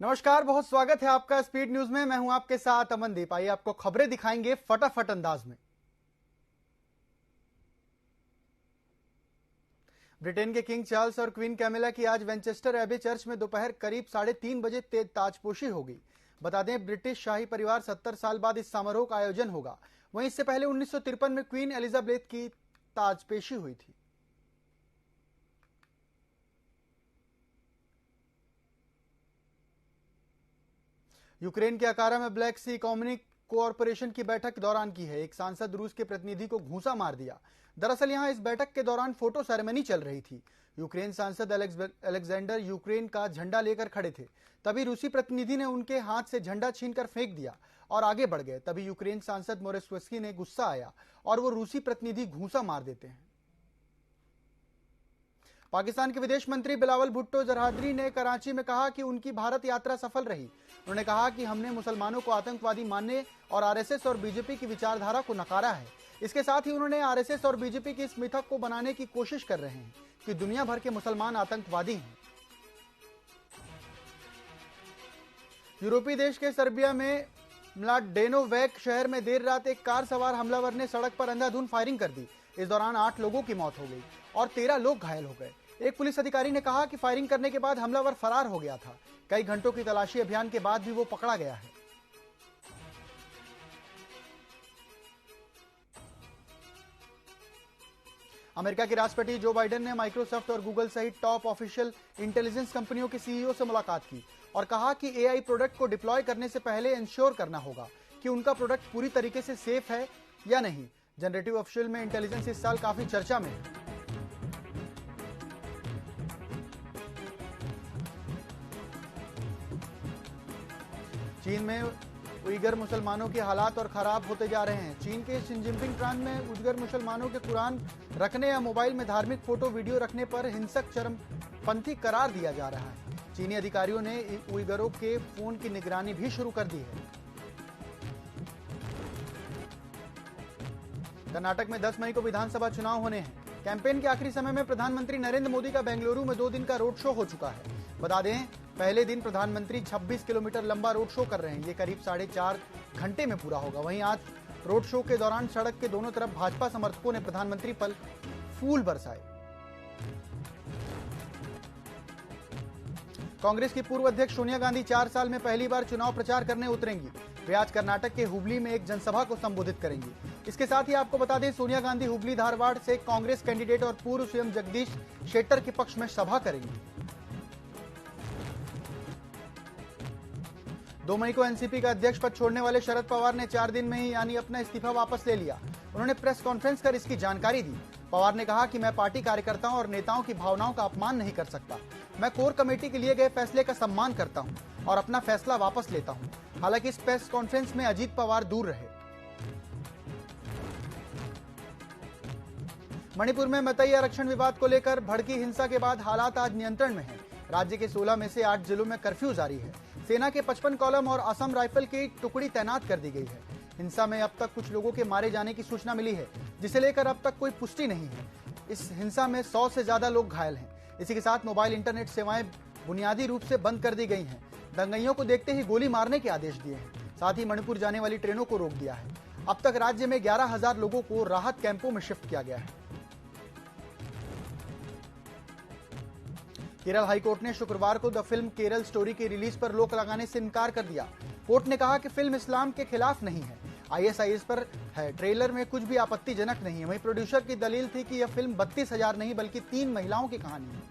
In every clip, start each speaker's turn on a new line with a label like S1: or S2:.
S1: नमस्कार, बहुत स्वागत है आपका स्पीड न्यूज में। मैं हूं आपके साथ अमनदीप। आइए आपको खबरें दिखाएंगे फटाफट अंदाज में। ब्रिटेन के किंग चार्ल्स और क्वीन कैमिला की आज वेंचेस्टर एबे चर्च में दोपहर करीब 3:30 बजे ताजपोशी होगी। बता दें, ब्रिटिश शाही परिवार 70 साल बाद इस समारोह का आयोजन होगा। वहीं इससे पहले 1953 में क्वीन एलिजाबेथ की ताजपेशी हुई थी। यूक्रेन के अकारा में ब्लैक सी इकोनॉमिक कोऑपरेशन की बैठक दौरान की है। एक सांसद रूस के प्रतिनिधि को घूंसा मार दिया। दरअसल यहां इस बैठक के दौरान फोटो सेरेमनी चल रही थी। यूक्रेन सांसद अलेक्जेंडर यूक्रेन का झंडा लेकर खड़े थे। तभी रूसी प्रतिनिधि ने उनके हाथ से झंडा छीनकर फेंक दिया और आगे बढ़ गए। तभी यूक्रेन सांसद मोरेस्वस्की ने गुस्सा आया और वो रूसी प्रतिनिधि घूंसा मार देते हैं। पाकिस्तान के विदेश मंत्री बिलावल भुट्टो जरहादरी ने कराची में कहा कि उनकी भारत यात्रा सफल रही। उन्होंने कहा कि हमने मुसलमानों को आतंकवादी मानने और आरएसएस और बीजेपी की विचारधारा को नकारा है। इसके साथ ही उन्होंने आरएसएस और बीजेपी की इस मिथक को बनाने की कोशिश कर रहे हैं कि दुनिया भर के मुसलमान आतंकवादी हैं। यूरोपीय देश के सर्बिया में म्लाडेनोवैक शहर में देर रात एक कार सवार हमलावर ने सड़क पर अंधाधुंध फायरिंग कर दी। इस दौरान 8 लोगों की मौत हो गई और 13 लोग घायल हो गए। एक पुलिस अधिकारी ने कहा कि फायरिंग करने के बाद हमलावर फरार हो गया था। कई घंटों की तलाशी अभियान के बाद भी वो पकड़ा गया है। अमेरिका के राष्ट्रपति जो बाइडेन ने माइक्रोसॉफ्ट और गूगल सहित टॉप ऑफिशियल इंटेलिजेंस कंपनियों के सीईओ से मुलाकात की और कहा कि एआई प्रोडक्ट को डिप्लॉय करने से पहले इंश्योर करना होगा कि उनका प्रोडक्ट पूरी तरीके से सेफ है या नहीं। जनरेटिव ऑफिशियल में इंटेलिजेंस इस साल काफी चर्चा में है। चीन में उइगर मुसलमानों के हालात और खराब होते जा रहे हैं। चीन के शिनजिनपिंग प्रांत में उइगर मुसलमानों के कुरान रखने या मोबाइल में धार्मिक फोटो वीडियो रखने पर हिंसक चरमपंथी करार दिया जा रहा है। चीनी अधिकारियों ने उइगरों के फोन की निगरानी भी शुरू कर दी है। कर्नाटक में 10 मई को विधानसभा चुनाव होने हैं। कैंपेन के आखिरी समय में प्रधानमंत्री नरेंद्र मोदी का बेंगलुरु में 2 दिन का रोड शो हो चुका है। बता दें, पहले दिन प्रधानमंत्री 26 किलोमीटर लंबा रोड शो कर रहे हैं। ये करीब 4.5 घंटे में पूरा होगा। वहीं आज रोड शो के दौरान सड़क के दोनों तरफ भाजपा समर्थकों ने प्रधानमंत्री पर फूल बरसाए। कांग्रेस की पूर्व अध्यक्ष सोनिया गांधी 4 साल में पहली बार चुनाव प्रचार करने उतरेंगी। वे आज कर्नाटक के हुबली में एक जनसभा को संबोधित करेंगी। इसके साथ ही आपको बता दें, सोनिया गांधी हुबली धारवाड़ से कांग्रेस कैंडिडेट और पूर्व सीएम जगदीश शेट्टर के पक्ष में सभा करेंगी। 2 मई को एनसीपी का अध्यक्ष पद छोड़ने वाले शरद पवार ने 4 दिन में ही यानी अपना इस्तीफा वापस ले लिया। उन्होंने प्रेस कॉन्फ्रेंस कर इसकी जानकारी दी। पवार ने कहा कि मैं पार्टी कार्यकर्ताओं और नेताओं की भावनाओं का अपमान नहीं कर सकता। मैं कोर कमेटी के लिए गए फैसले का सम्मान करता हूं और अपना फैसला वापस लेता हूं। हालांकि इस प्रेस कॉन्फ्रेंस में अजीत पवार दूर रहे। मणिपुर में मतई आरक्षण विवाद को लेकर भड़की हिंसा के बाद हालात आज नियंत्रण में हैं। राज्य के 16 में से 8 जिलों में कर्फ्यू जारी है। सेना के 55 कॉलम और असम राइफल की टुकड़ी तैनात कर दी गई है। हिंसा में अब तक कुछ लोगों के मारे जाने की सूचना मिली है, जिसे लेकर अब तक कोई पुष्टि नहीं है। इस हिंसा में 100 से ज्यादा लोग घायल हैं। इसी के साथ मोबाइल इंटरनेट सेवाएं बुनियादी रूप से बंद कर दी गई हैं। दंगइयों को देखते ही गोली मारने के आदेश दिए हैं। साथ ही मणिपुर जाने वाली ट्रेनों को रोक दिया है। अब तक राज्य में 11,000 लोगों को राहत कैंपों में शिफ्ट किया गया है। केरल हाईकोर्ट ने शुक्रवार को द फिल्म केरल स्टोरी की रिलीज पर रोक लगाने से इनकार कर दिया। कोर्ट ने कहा कि फिल्म इस्लाम के खिलाफ नहीं है, आईएसआईएस पर है। ट्रेलर में कुछ भी आपत्तिजनक नहीं है। वहीं प्रोड्यूसर की दलील थी कि यह फिल्म 32,000 नहीं बल्कि 3 महिलाओं की कहानी है।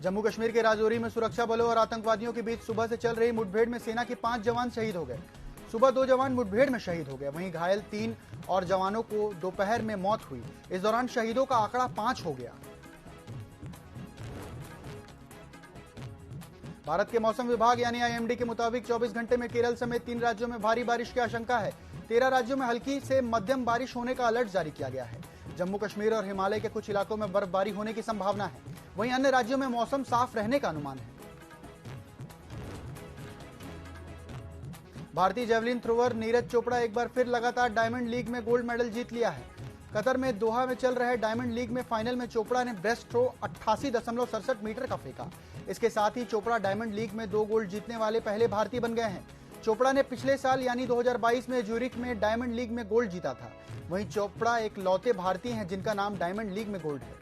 S1: जम्मू कश्मीर के राजौरी में सुरक्षा बलों और आतंकवादियों के बीच सुबह से चल रही मुठभेड़ में सेना के 5 जवान शहीद हो गए। सुबह 2 जवान मुठभेड़ में शहीद हो गए। वहीं घायल 3 और जवानों को दोपहर में मौत हुई। इस दौरान शहीदों का आंकड़ा 5 हो गया। भारत के मौसम विभाग यानी आईएमडी के मुताबिक 24 घंटे में केरल समेत 3 राज्यों में भारी बारिश की आशंका है। 13 राज्यों में हल्की से मध्यम बारिश होने का अलर्ट जारी किया गया है। जम्मू कश्मीर और हिमालय के कुछ इलाकों में बर्फबारी होने की संभावना है। वहीं अन्य राज्यों में मौसम साफ रहने का अनुमान है। भारतीय जेवलिन थ्रोवर नीरज चोपड़ा एक बार फिर लगातार डायमंड लीग में गोल्ड मेडल जीत लिया है। कतर में दोहा में चल रहे डायमंड लीग में फाइनल में चोपड़ा ने ब्रेस्ट थ्रो 88.67 मीटर का फेंका। इसके साथ ही चोपड़ा डायमंड लीग में 2 गोल्ड जीतने वाले पहले भारतीय बन गए हैं। चोपड़ा ने पिछले साल यानी 2022 में ज्यूरिख में डायमंड लीग में गोल्ड जीता था। वहीं चोपड़ा एक लौते भारतीय हैं जिनका नाम डायमंड लीग में गोल्ड है।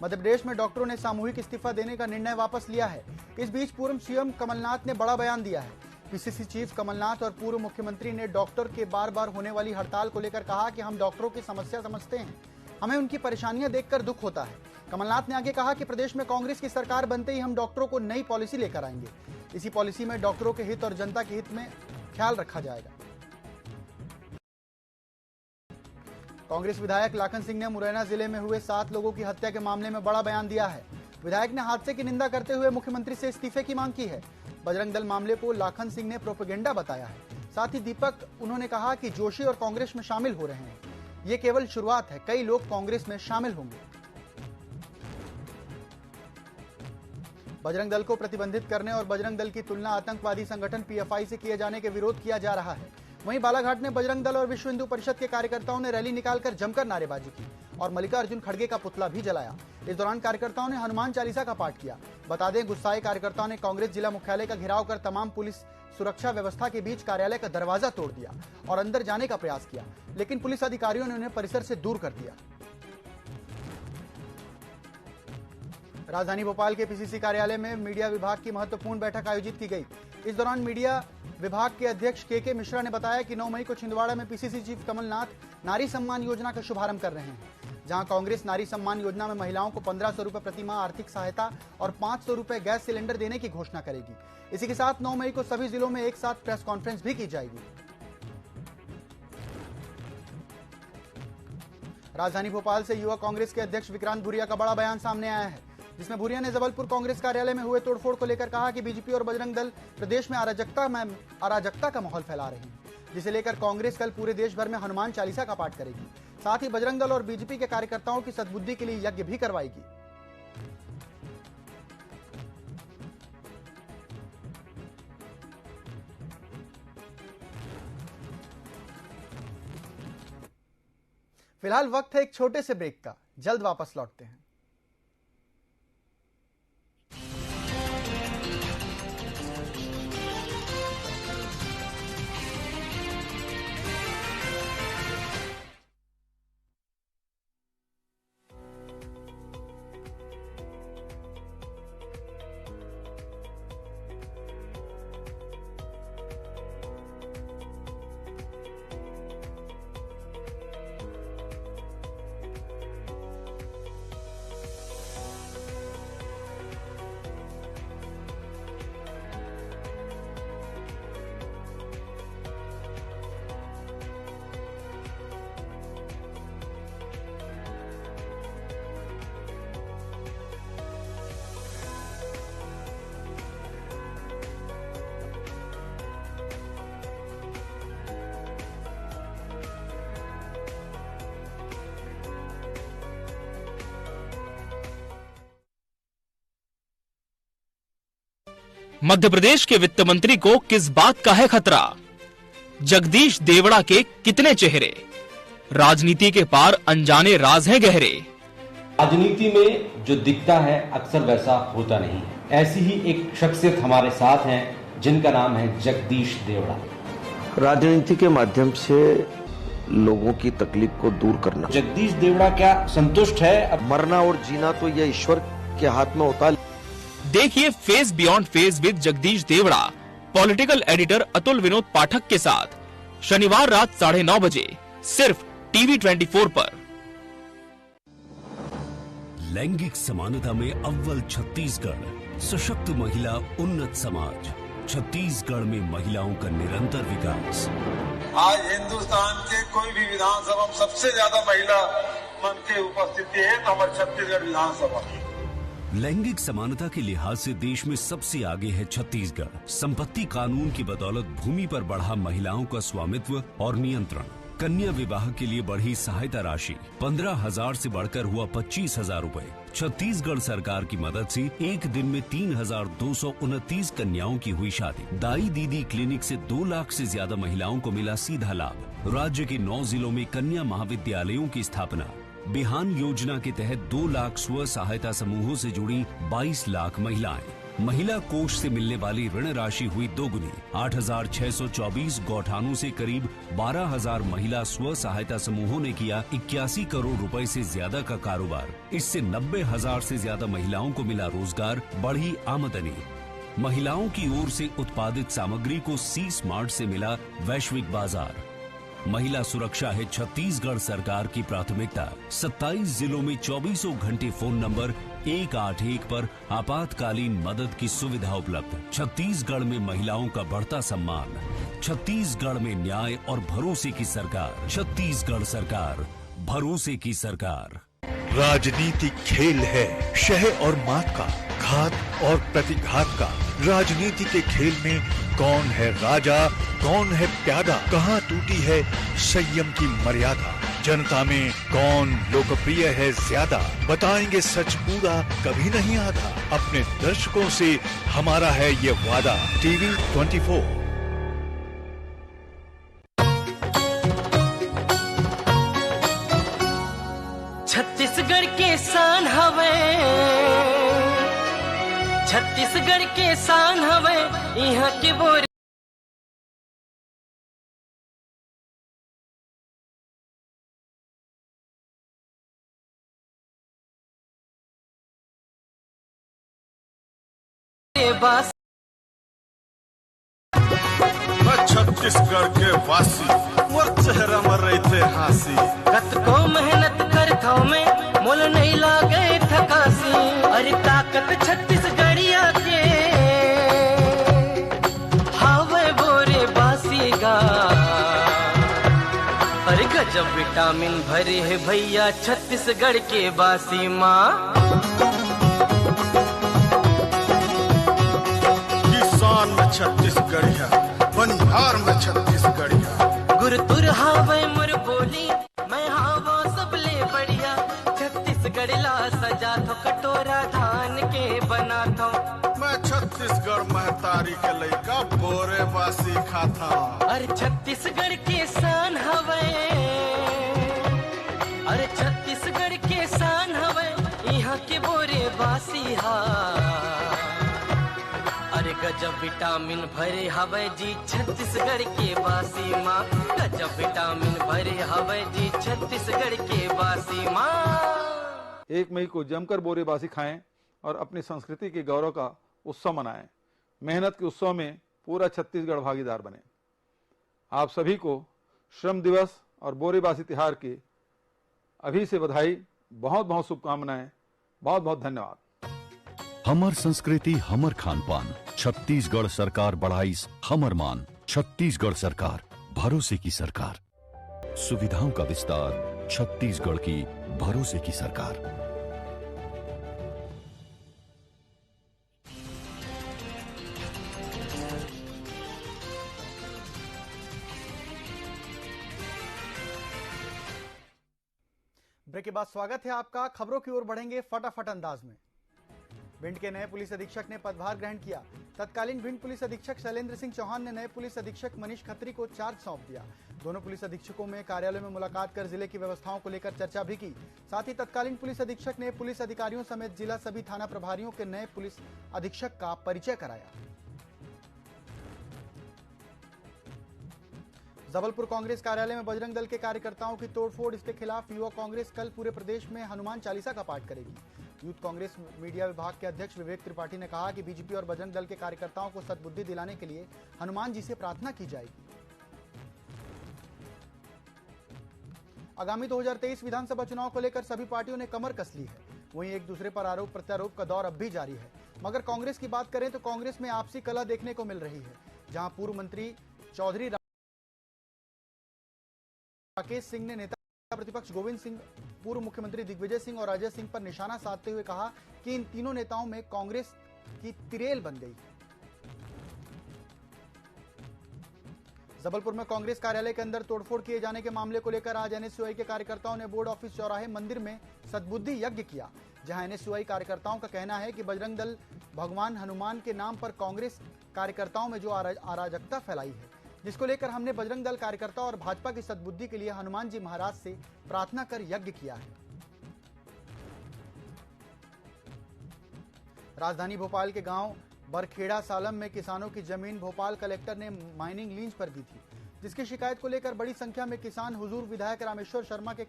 S1: मध्य प्रदेश में डॉक्टरों ने सामूहिक इस्तीफा देने का निर्णय वापस लिया है। इस बीच पूर्व सीएम कमलनाथ ने बड़ा बयान दिया है। पीसीसी चीफ कमलनाथ और पूर्व मुख्यमंत्री ने डॉक्टर के बार बार होने वाली हड़ताल को लेकर कहा कि हम डॉक्टरों की समस्या समझते हैं, हमें उनकी परेशानियां देखकर दुख होता है। कमलनाथ ने आगे कहा कि प्रदेश में कांग्रेस की सरकार बनते ही हम डॉक्टरों को नई पॉलिसी लेकर आएंगे। इसी पॉलिसी में डॉक्टरों के हित और जनता के हित में ख्याल रखा जाएगा। कांग्रेस विधायक लाखन सिंह ने मुरैना जिले में हुए 7 लोगों की हत्या के मामले में बड़ा बयान दिया है। विधायक ने हादसे की निंदा करते हुए मुख्यमंत्री से इस्तीफे की मांग की है। बजरंग दल मामले को लाखन सिंह ने प्रोपेगेंडा बताया है। साथ ही दीपक उन्होंने कहा कि जोशी और कांग्रेस में शामिल हो रहे हैं, ये केवल शुरुआत है, कई लोग कांग्रेस में शामिल होंगे। बजरंग दल को प्रतिबंधित करने और बजरंग दल की तुलना आतंकवादी संगठन पीएफआई से किए जाने के विरोध किया जा रहा है। वहीं बालाघाट में बजरंग दल और विश्व हिंदू परिषद के कार्यकर्ताओं ने रैली निकालकर जमकर नारेबाजी की और मल्लिकार्जुन खड़गे का पुतला भी जलाया। इस दौरान कार्यकर्ताओं ने हनुमान चालीसा का पाठ किया। बता दें, गुस्साए कार्यकर्ताओं ने कांग्रेस जिला मुख्यालय का घेराव कर तमाम पुलिस सुरक्षा व्यवस्था के बीच कार्यालय का दरवाजा तोड़ दिया और अंदर जाने का प्रयास किया, लेकिन पुलिस अधिकारियों ने उन्हें परिसर से दूर कर दिया। राजधानी भोपाल के पीसीसी कार्यालय में मीडिया विभाग की महत्वपूर्ण बैठक आयोजित की गई। इस दौरान मीडिया विभाग के अध्यक्ष के मिश्रा ने बताया कि 9 मई को छिंदवाड़ा में पीसीसी चीफ कमलनाथ नारी सम्मान योजना का शुभारंभ कर रहे हैं, जहां कांग्रेस नारी सम्मान योजना में महिलाओं को 1500 रुपए प्रति माह आर्थिक सहायता और 500 रुपए गैस सिलेंडर देने की घोषणा करेगी। इसी के साथ 9 मई को सभी जिलों में एक साथ प्रेस कॉन्फ्रेंस भी की जाएगी। राजधानी भोपाल से युवा कांग्रेस के अध्यक्ष विक्रांत भूरिया का बड़ा बयान सामने आया है, जिसमें भूरिया ने जबलपुर कांग्रेस कार्यालय में हुए तोड़फोड़ को लेकर कहा कि बीजेपी और बजरंग दल प्रदेश में अराजकता का माहौल फैला रहे हैं, जिसे लेकर कांग्रेस कल पूरे देश भर में हनुमान चालीसा का पाठ करेगी। साथ ही बजरंग दल और बीजेपी के कार्यकर्ताओं की सद्बुद्धि के लिए यज्ञ भी करवाएगी। फिलहाल वक्त है एक छोटे से ब्रेक का, जल्द वापस लौटते हैं।
S2: मध्य प्रदेश के वित्त मंत्री को किस बात का है खतरा? जगदीश देवड़ा के कितने चेहरे? राजनीति के पार अनजाने राज हैं गहरे।
S3: राजनीति में जो दिखता है अक्सर वैसा होता नहीं है। ऐसी ही एक शख्सियत हमारे साथ हैं जिनका नाम है जगदीश देवड़ा।
S4: राजनीति के माध्यम से लोगों की तकलीफ को दूर करना।
S3: जगदीश देवड़ा क्या संतुष्ट है? अब
S4: मरना और जीना तो यह ईश्वर के हाथ में होता है।
S2: देखिए face beyond face with Jagdish Devda political editor Atul Vinod Pathak के साथ शनिवार रात 9:30 बजे सिर्फ टीवी 24 पर।
S5: लैंगिक समानता में अव्वल छत्तीसगढ़, सशक्त महिला उन्नत समाज। छत्तीसगढ़ में महिलाओं का निरंतर विकास।
S6: आज हिंदुस्तान के कोई भी विधानसभा में सबसे ज्यादा महिला मन की उपस्थिति है तो हमारे छत्तीसगढ़ विधानसभा की।
S5: लैंगिक समानता के लिहाज से देश में सबसे आगे है छत्तीसगढ़। संपत्ति कानून की बदौलत भूमि पर बढ़ा महिलाओं का स्वामित्व और नियंत्रण। कन्या विवाह के लिए बढ़ी सहायता राशि 15,000 से बढ़कर हुआ 25,000 रूपए। छत्तीसगढ़ सरकार की मदद से एक दिन में 3,229 कन्याओं की हुई शादी। दाई दीदी क्लिनिक से 2 लाख से ज्यादा महिलाओं को मिला सीधा लाभ। राज्य के 9 जिलों में कन्या महाविद्यालयों की स्थापना। बिहान योजना के तहत 2 लाख स्व सहायता समूहों से जुड़ी 22 लाख महिलाएं। महिला कोष से मिलने वाली ऋण राशि हुई दोगुनी। 8,624 गौठानों से करीब 12,000 महिला स्व सहायता समूहों ने किया 81 करोड़ रुपए से ज्यादा का कारोबार। इससे 90,000 से ज्यादा महिलाओं को मिला रोजगार, बढ़ी आमदनी। महिलाओं की ओर से उत्पादित सामग्री को सी स्मार्ट से मिला वैश्विक बाजार। महिला सुरक्षा है छत्तीसगढ़ सरकार की प्राथमिकता। 27 जिलों में 24 घंटे फोन नंबर 181 पर आपातकालीन मदद की सुविधा उपलब्ध। छत्तीसगढ़ में महिलाओं का बढ़ता सम्मान। छत्तीसगढ़ में न्याय और भरोसे की सरकार। छत्तीसगढ़ सरकार, भरोसे की सरकार।
S7: राजनीति खेल है शह और मात का, घात और प्रतिघात का। राजनीति के खेल में कौन है राजा, कौन है प्यादा, कहाँ टूटी है संयम की मर्यादा, जनता में कौन लोकप्रिय है ज्यादा, बताएंगे सच पूरा कभी नहीं आधा। अपने दर्शकों से हमारा है ये वादा। टीवी 24।
S8: छत्तीसगढ़ के शान हवे, छत्तीसगढ़ के शान हवे, यहाँ के बोरे बास।
S6: मैं छत्तीसगढ़ के वासी, मोर चेहरा में रहते हासी।
S8: कत को मेहनत करता में मोल नहीं लागे थकासी। अरे ताकत छत्तीसगढ़िया के हावे बोरे बासी गा। अरे गजब विटामिन भरे है भैया छत्तीसगढ़ के बासी माँ।
S6: किसान में छत्तीसगढ़िया, बनिहार में छत्तीसगढ़िया।
S8: गुरतुर हावे मुर बोली, मैं हावा सबले बढ़िया। छत्तीसगढ़ ला सजा थो कटोरा धान के बना थो।
S6: मैं छत्तीसगढ़ महतारी के लइका बोरे बासी खाता।
S8: अरे छत्तीसगढ़ के शान हवे, अरे छत्तीसगढ़ के शान हवे, यहाँ के बोरे बासी हा। अरे गजब विटामिन भरे हवे जी छत्तीसगढ़ के बासी माँ। गजब विटामिन भरे हवे जी छत्तीसगढ़ के बासी माँ।
S9: 1 मई को जमकर बोरेबासी खाएं और अपनी संस्कृति के गौरव का उत्सव मनाएं। मेहनत के उत्सव में पूरा छत्तीसगढ़ भागीदार बने। आप सभी को श्रम दिवस और बोरेबासी तिहार की अभी से बधाई, बहुत बहुत शुभकामनाएं, बहुत बहुत धन्यवाद।
S10: हमर संस्कृति हमर खान पान, छत्तीसगढ़ सरकार बढ़ाई हमर मान। छत्तीसगढ़ सरकार, भरोसे की सरकार। सुविधाओं का विस्तार, छत्तीसगढ़ की भरोसे की सरकार।
S1: ब्रेक के बाद स्वागत है आपका। खबरों की ओर बढ़ेंगे फटाफट अंदाज में। भिंड के नए पुलिस अधीक्षक ने पदभार ग्रहण किया। तत्कालीन भिंड पुलिस अधीक्षक शैलेंद्र सिंह चौहान ने नए पुलिस अधीक्षक मनीष खत्री को चार्ज सौंप दिया। दोनों पुलिस अधीक्षकों में कार्यालय में मुलाकात कर जिले की व्यवस्थाओं को लेकर चर्चा भी की। साथ ही तत्कालीन पुलिस अधीक्षक ने पुलिस अधिकारियों समेत जिला सभी थाना प्रभारियों के नए पुलिस अधीक्षक का परिचय कराया। जबलपुर कांग्रेस कार्यालय में बजरंग दल के कार्यकर्ताओं की तोड़फोड़, इसके खिलाफ युवा कांग्रेस कल पूरे प्रदेश में हनुमान चालीसा का पाठ करेगी। यूथ कांग्रेस मीडिया विभाग के अध्यक्ष विवेक त्रिपाठी ने कहा कि बीजेपी और बजरंग दल के कार्यकर्ताओं को सद्बुद्धि दिलाने के लिए हनुमान जी से प्रार्थना की जाएगी। आगामी 2023 विधानसभा चुनाव को लेकर सभी पार्टियों ने कमर कस ली है। वहीं एक दूसरे पर आरोप प्रत्यारोप का दौर अब भी जारी है। मगर कांग्रेस की बात करें तो कांग्रेस में आपसी कलह देखने को मिल रही है, जहां पूर्व मंत्री चौधरी राकेश सिंह ने नेता प्रतिपक्ष गोविंद सिंह, पूर्व मुख्यमंत्री दिग्विजय सिंह और अजय सिंह पर निशाना साधते हुए कहा कि इन तीनों नेताओं में कांग्रेस की तिरेल बन गई। जबलपुर में कांग्रेस कार्यालय के अंदर तोड़फोड़ किए जाने के मामले को लेकर आज एनएसयूआई के कार्यकर्ताओं ने बोर्ड ऑफिस चौराहे मंदिर में सद्बुद्धि यज्ञ किया, जहां एनएसयूआई कार्यकर्ताओं का कहना है कि बजरंग दल भगवान हनुमान के नाम पर कांग्रेस कार्यकर्ताओं में जो अराजकता फैलाई है, जिसको लेकर हमने बजरंग दल कार्यकर्ता और भाजपा की सद्बुद्धि के लिए हनुमान जी महाराज से प्रार्थना कर यज्ञ किया है। राजधानी भोपाल के गांव बरखेड़ा सालम में किसानों की जमीन भोपाल कलेक्टर ने माइनिंग लीज पर दी थी, जिसकी शिकायत को लेकर बड़ी संख्या में किसान हुजूर विधायक रामेश्वर शर्मा के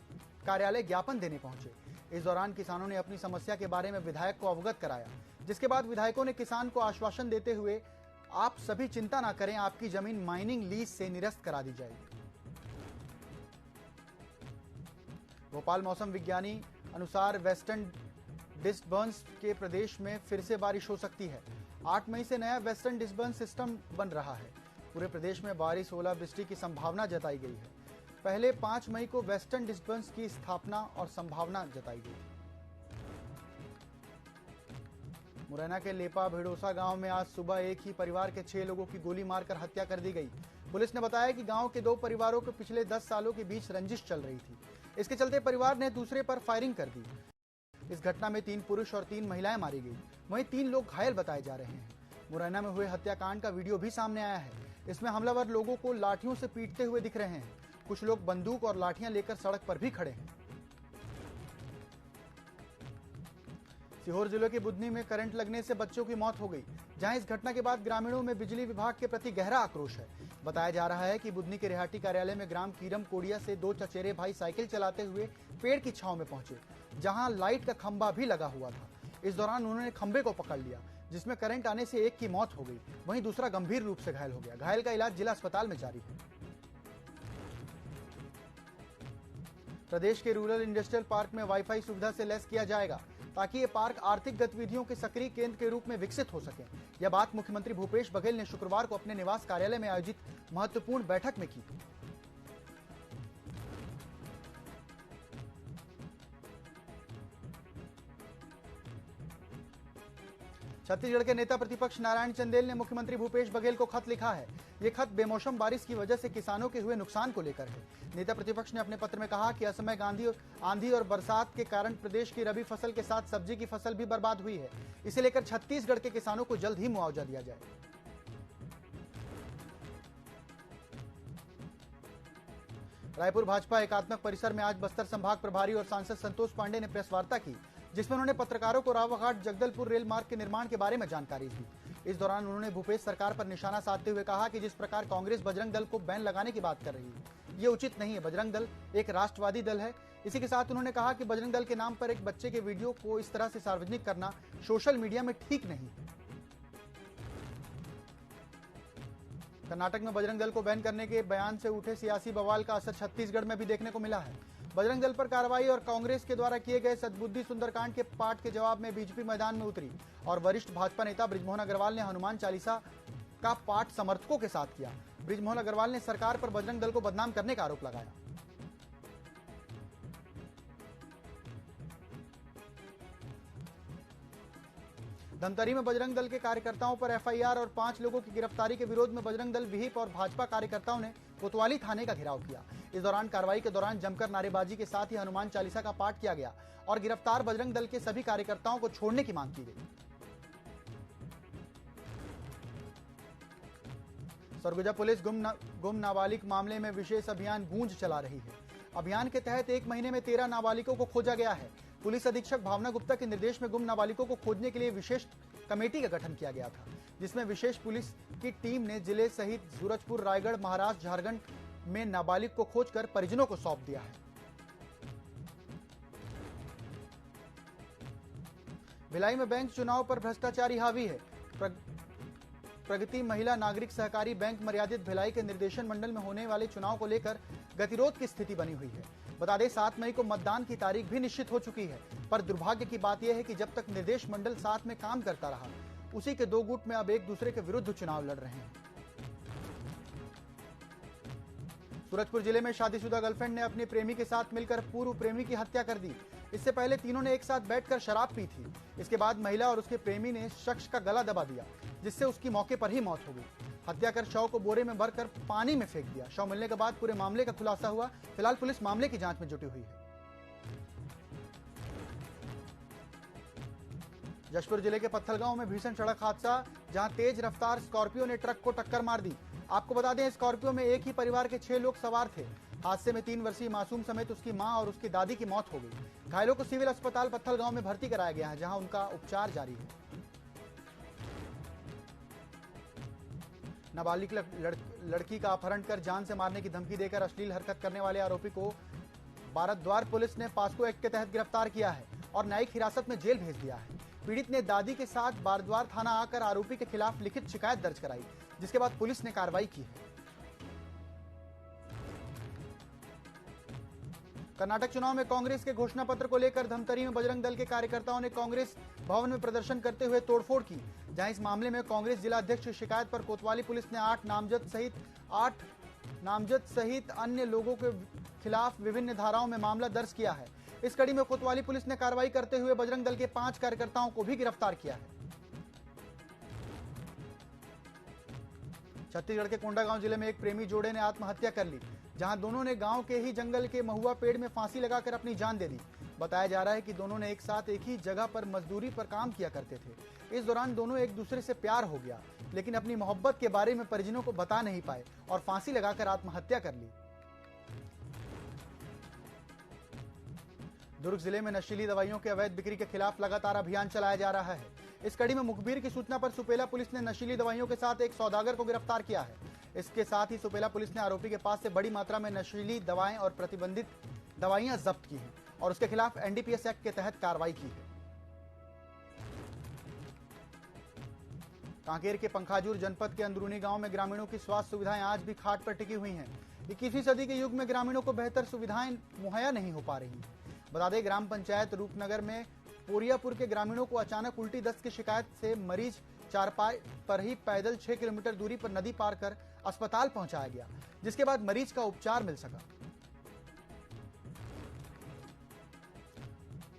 S1: कार्यालय ज्ञापन देने पहुंचे। इस दौरान किसानों ने अपनी समस्या के बारे में विधायक को अवगत कराया, जिसके बाद विधायकों ने किसान को आश्वासन देते हुए आप सभी चिंता न करें, आपकी जमीन माइनिंग लीज से निरस्त करा दी जाएगी। भोपाल मौसम विज्ञानी अनुसार वेस्टर्न डिस्टर्बेंस के प्रदेश में फिर से बारिश हो सकती है। 8 मई से नया वेस्टर्न डिस्टर्बेंस सिस्टम बन रहा है। पूरे प्रदेश में बारिश, ओलावृष्टि की संभावना जताई गई है। पहले 5 मई को वेस्टर्न डिस्टर्बेंस की स्थापना और संभावना जताई गई। मुरैना के लेपा भिड़ोसा गांव में आज सुबह एक ही परिवार के 6 लोगों की गोली मारकर हत्या कर दी गई। पुलिस ने बताया कि गांव के 2 परिवारों के पिछले 10 सालों के बीच रंजिश चल रही थी। इसके चलते परिवार ने दूसरे पर फायरिंग कर दी। इस घटना में 3 पुरुष और 3 महिलाएं मारी गई। वहीं 3 लोग घायल बताए जा रहे हैं। मुरैना में हुए हत्याकांड का वीडियो भी सामने आया है। इसमें हमलावर लोगों को लाठियों से पीटते हुए दिख रहे हैं। कुछ लोग बंदूक और लाठियां लेकर सड़क पर भी खड़े हैं। सीहोर जिले के बुधनी में करंट लगने से बच्चों की मौत हो गई, जहां इस घटना के बाद ग्रामीणों में बिजली विभाग के प्रति गहरा आक्रोश है। बताया जा रहा है कि बुधनी के रेहाटी कार्यालय में ग्राम कीरम कोडिया से 2 चचेरे भाई साइकिल चलाते हुए पेड़ की छांव में पहुंचे, जहां लाइट का खंभा भी लगा हुआ था। इस दौरान उन्होंने खंभे को पकड़ लिया, जिसमें करंट आने से एक की मौत हो गई, वहीं दूसरा गंभीर रूप से घायल हो गया। घायल का इलाज जिला अस्पताल में जारी है। प्रदेश के रूरल इंडस्ट्रियल पार्क में वाईफाई सुविधा से लैस किया जाएगा, ताकि ये पार्क आर्थिक गतिविधियों के सक्रिय केंद्र के रूप में विकसित हो सके। यह बात मुख्यमंत्री भूपेश बघेल ने शुक्रवार को अपने निवास कार्यालय में आयोजित महत्वपूर्ण बैठक में की। छत्तीसगढ़ के नेता प्रतिपक्ष नारायण चंदेल ने मुख्यमंत्री भूपेश बघेल को खत लिखा है। ये खत बेमौसम बारिश की वजह से किसानों के हुए नुकसान को लेकर है। नेता प्रतिपक्ष ने अपने पत्र में कहा कि असमय आंधी और बरसात के कारण प्रदेश की रबी फसल के साथ सब्जी की फसल भी बर्बाद हुई है। इसे लेकर छत्तीसगढ़ के किसानों को जल्द ही मुआवजा दिया जाए। रायपुर भाजपा एकात्मक परिसर में आज बस्तर संभाग प्रभारी और सांसद संतोष पांडे ने प्रेस वार्ता की, जिसमें उन्होंने पत्रकारों को रावघाट जगदलपुर रेल मार्ग के निर्माण के बारे में जानकारी दी। इस दौरान उन्होंने भूपेश सरकार पर निशाना साधते हुए कहा कि जिस प्रकार कांग्रेस बजरंग दल को बैन लगाने की बात कर रही है, ये उचित नहीं है। बजरंग दल एक राष्ट्रवादी दल है। इसी के साथ उन्होंने कहा कि बजरंग दल के नाम पर एक बच्चे के वीडियो को इस तरह से सार्वजनिक करना सोशल मीडिया में ठीक नहीं है। कर्नाटक में बजरंग दल को बैन करने के बयान से उठे सियासी बवाल का असर छत्तीसगढ़ में भी देखने को मिला है। बजरंग दल पर कार्रवाई और कांग्रेस के द्वारा किए गए सद्बुद्धि सुंदरकांड के पाठ के जवाब में बीजेपी मैदान में उतरी और वरिष्ठ भाजपा नेता बृजमोहन अग्रवाल ने हनुमान चालीसा का पाठ समर्थकों के साथ किया। बृजमोहन अग्रवाल ने सरकार पर बजरंग दल को बदनाम करने का आरोप लगाया। धमतरी में बजरंग दल के कार्यकर्ताओं पर एफआईआर और 5 लोगों की गिरफ्तारी के विरोध में बजरंग दल विहिप और भाजपा कार्यकर्ताओं ने कोतवाली थाने का घेराव किया। इस दौरान कार्रवाई के दौरान जमकर नारेबाजी के साथ ही हनुमान चालीसा का पाठ किया गया और गिरफ्तार बजरंग दल के सभी कार्यकर्ताओं को छोड़ने की मांग की गई। सरगुजा पुलिस गुम नाबालिग मामले में विशेष अभियान गूंज चला रही है। अभियान के तहत 1 महीने में 13 नाबालिगों को खोजा गया है। पुलिस अधीक्षक भावना गुप्ता के निर्देश में गुम नाबालिगों को खोजने के लिए विशेष कमेटी का गठन किया गया था, जिसमें विशेष पुलिस की टीम ने जिले सहित सूरजपुर, रायगढ़, महाराष्ट्र, झारखंड में नाबालिग को खोजकर परिजनों को सौंप दिया है। भिलाई में बैंक चुनाव पर भ्रष्टाचारी हावी है। प्रगति महिला नागरिक सहकारी बैंक मर्यादित भिलाई के निर्देशन मंडल में होने वाले चुनाव को लेकर गतिरोध की स्थिति बनी हुई है। बता दें 7 मई को मतदान की तारीख भी निश्चित हो चुकी है, पर दुर्भाग्य की बात यह है कि जब तक निर्देश मंडल साथ में काम करता रहा, उसी के 2 गुट में अब एक दूसरे के विरुद्ध चुनाव लड़ रहे हैं। सूरजपुर जिले में शादीशुदा गर्लफ्रेंड ने अपने प्रेमी के साथ मिलकर पूर्व प्रेमी की हत्या कर दी। इससे पहले तीनों ने एक साथ बैठकर शराब पी थी। इसके बाद महिला और उसके प्रेमी ने शख्स का गला दबा दिया, जिससे उसकी मौके पर ही मौत हो गई। हत्या कर शव को बोरे में भरकर पानी में फेंक दिया। शव मिलने के बाद पूरे मामले का खुलासा हुआ। फिलहाल पुलिस मामले की जांच में जुटी हुई है। जशपुर जिले के पत्थलगांव में भीषण सड़क हादसा, जहां तेज रफ्तार स्कॉर्पियो ने ट्रक को टक्कर मार दी। आपको बता दें, स्कॉर्पियो में एक ही परिवार के 6 लोग सवार थे। हादसे में 3 वर्षीय मासूम समेत उसकी मां और उसकी दादी की मौत हो गई। घायलों को सिविल अस्पताल पत्थल गांव में भर्ती कराया गया है, जहां उनका उपचार जारी है। नाबालिग लड़की का अपहरण कर जान से मारने की धमकी देकर अश्लील हरकत करने वाले आरोपी को बारद्वार पुलिस ने पास्को एक्ट के तहत गिरफ्तार किया है और न्यायिक हिरासत में जेल भेज दिया है। पीड़ित ने दादी के साथ बारद्वार थाना आकर आरोपी के खिलाफ लिखित शिकायत दर्ज कराई, जिसके बाद पुलिस ने कार्रवाई की है। कर्नाटक चुनाव में कांग्रेस के घोषणा पत्र को लेकर धमतरी में बजरंग दल के कार्यकर्ताओं ने कांग्रेस भवन में प्रदर्शन करते हुए तोड़फोड़ की, जहां इस मामले में कांग्रेस जिला अध्यक्ष की शिकायत पर कोतवाली पुलिस ने 8 नामजद सहित अन्य लोगों के खिलाफ विभिन्न धाराओं में मामला दर्ज किया है। इस कड़ी में कोतवाली पुलिस ने कार्रवाई करते हुए बजरंग दल के 5 कार्यकर्ताओं को भी गिरफ्तार किया है। छत्तीसगढ़ के कोंडागांव जिले में एक प्रेमी जोड़े ने आत्महत्या कर ली, जहां दोनों ने गांव के ही जंगल के महुआ पेड़ में फांसी लगाकर अपनी जान दे दी। बताया जा रहा है कि दोनों ने एक साथ एक ही जगह पर मजदूरी पर काम किया करते थे। इस दौरान दोनों एक दूसरे से प्यार हो गया, लेकिन अपनी मोहब्बत के बारे में परिजनों को बता नहीं पाए और फांसी लगाकर आत्महत्या कर ली। दुर्ग जिले में नशीली दवाइयों के अवैध बिक्री के खिलाफ लगातार अभियान चलाया जा रहा है। इस कड़ी में मुखबिर की सूचना पर सुपेला पुलिस ने नशीली दवाइयों के साथ एक सौदागर को गिरफ्तार किया है। इसके साथ ही सुपेला पुलिस ने आरोपी के पास से बड़ी मात्रा में नशीली दवाएं और प्रतिबंधित दवाइयां जब्त की हैं और उसके खिलाफ एनडीपीएस एक्ट के तहत कार्रवाई की है। कांकेर के पंखाजूर जनपद के अंदरूनी गांव में ग्रामीणों की स्वास्थ्य सुविधाएं आज भी खाट पर टिकी हुई हैं। 21वीं सदी के युग में ग्रामीणों को बेहतर सुविधाएं मुहैया नहीं हो पा रही। बता दें, ग्राम पंचायत रूपनगर में पोरियापुर के ग्रामीणों को अचानक उल्टी दस्त की शिकायत से मरीज चारपाई पर ही पैदल 6 किलोमीटर दूरी पर नदी पार कर अस्पताल पहुंचाया गया, जिसके बाद मरीज का उपचार मिल सका।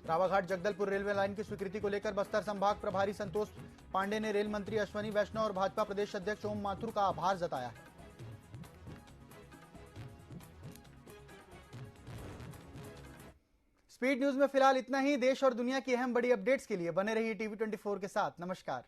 S1: रावाघाट जगदलपुर रेलवे लाइन की स्वीकृति को लेकर बस्तर संभाग प्रभारी संतोष पांडे ने रेल मंत्री अश्वनी वैष्णव और भाजपा प्रदेश अध्यक्ष ओम माथुर का आभार जताया है। स्पीड न्यूज में फिलहाल इतना ही। देश और दुनिया की अहम बड़ी अपडेट्स के लिए बने रहिए टीवी 24 के साथ। नमस्कार।